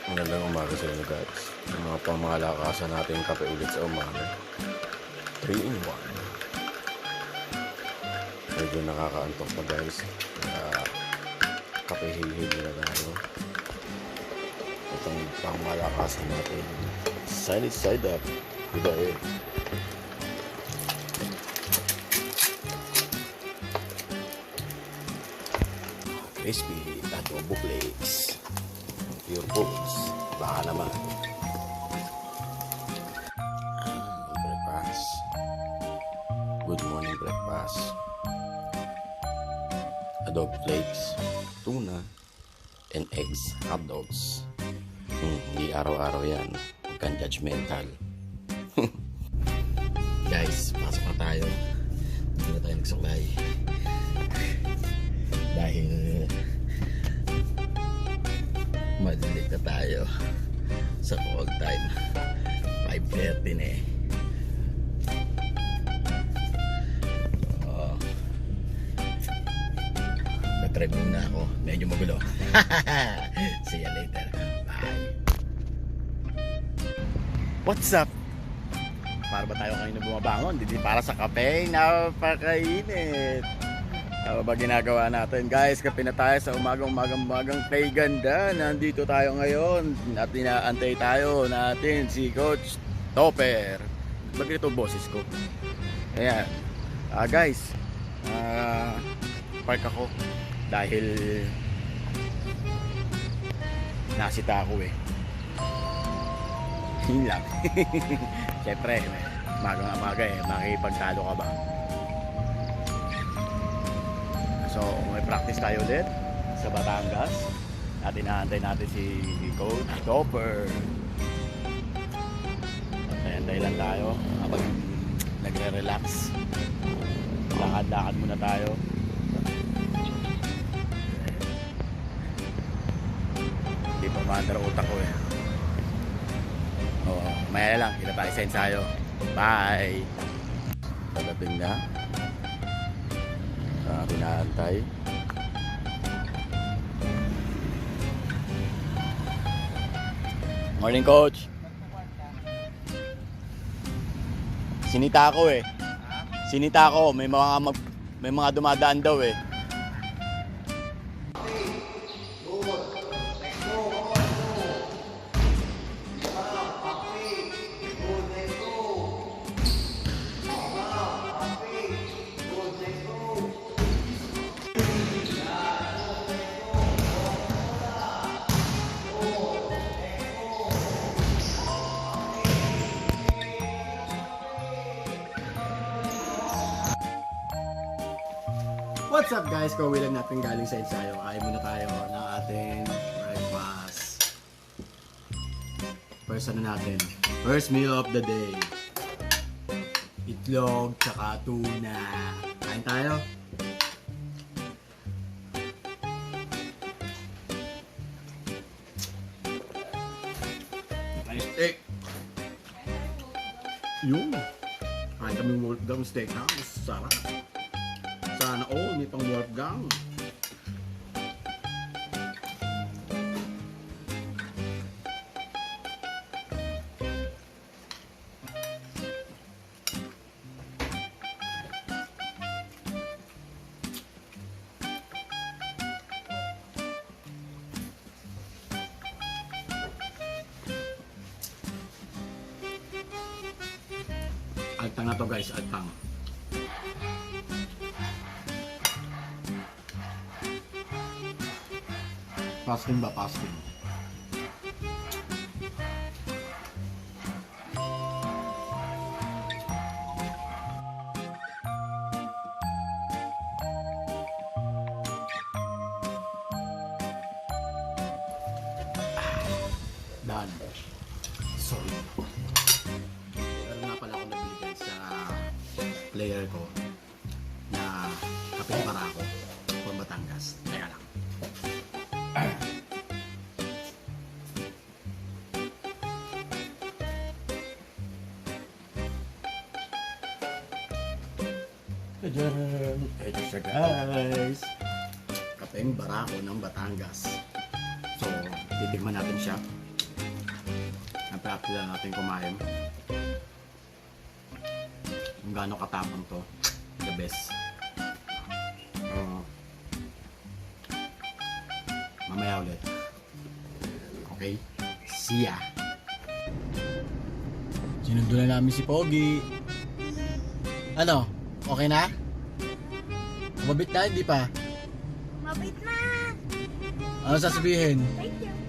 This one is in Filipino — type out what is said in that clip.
Magandang umaga sa inyo guys. Yung mga pamalakasan natin kape ulit sa umaga. 3 in 1. Medyo nakakaantok na guys. Kaya kape hihig na tayo. Itong pamalakasan natin. Side up. Diba eh. Crispy adobo flakes. Pure foods. Baka naman. Breakfast. Good morning breakfast. Adobo flakes, tuna, and eggs, hot dogs. Hindi araw-araw yan. Huwag kang judgmental. Guys, pasok na tayo. Hindi na tayo nagsuklay. Dahil madilig na tayo sa call time. 5:30 na eh. Nag-drive muna ako. Medyo magulo. See you later. Bye. What's up? Para ba tayo kanina bumabangon? Hindi para sa kape. Napakainit. Ano ba ginagawa natin? Guys, kape na tayo sa umagang kay ganda. Nandito tayo ngayon at inaantay tayo natin si Coach Topper. Bakit ito boses ko? Ayan. Guys, park ako dahil nasita ako eh. Yun lang. Siyempre, umagang eh, makipagtalo ka ba? So, may practice tayo ulit sa Batangas at inaantay natin si Coach Topper. Antay lang tayo habang nagre-relax. Lakad-lakad muna tayo. Hindi pa maandar utak ko eh. Oo, maya lang, kita tayo sa ensayo. Bye! Pagdating na. Pinaantay. Morning, Coach. Sinita ako eh. Sinita ako, may mga dumadaan daw eh. What's up guys? Kauwi lang natin galing sa ensayo. Kain muna tayo ng ating breakfast. First natin? First meal of the day. Itlog tsaka tuna. Kain tayo. Nice steak. Yun. Kain kami Wolfgang Steakhouse. Sarap. Sana all, may pang Wolfgang. Altang na to guys, altang. Fasting ba? Fasting. Done. Sorry. Pero nga pala ako nabili guys sa player ko na kapit para ako from Batangas. Kaya lang. Ito siya guys. Kapeng barako ng Batangas. So, titikman natin siya. Napalapit lang natin kumain. Kung gaano katapang to. The best. Mamaya ulit. Okay? See ya! Sinundo na namin si Pogi. Ano? Okay na? Mabit na, hindi pa? Mabait na! Ano sasabihin? Thank you.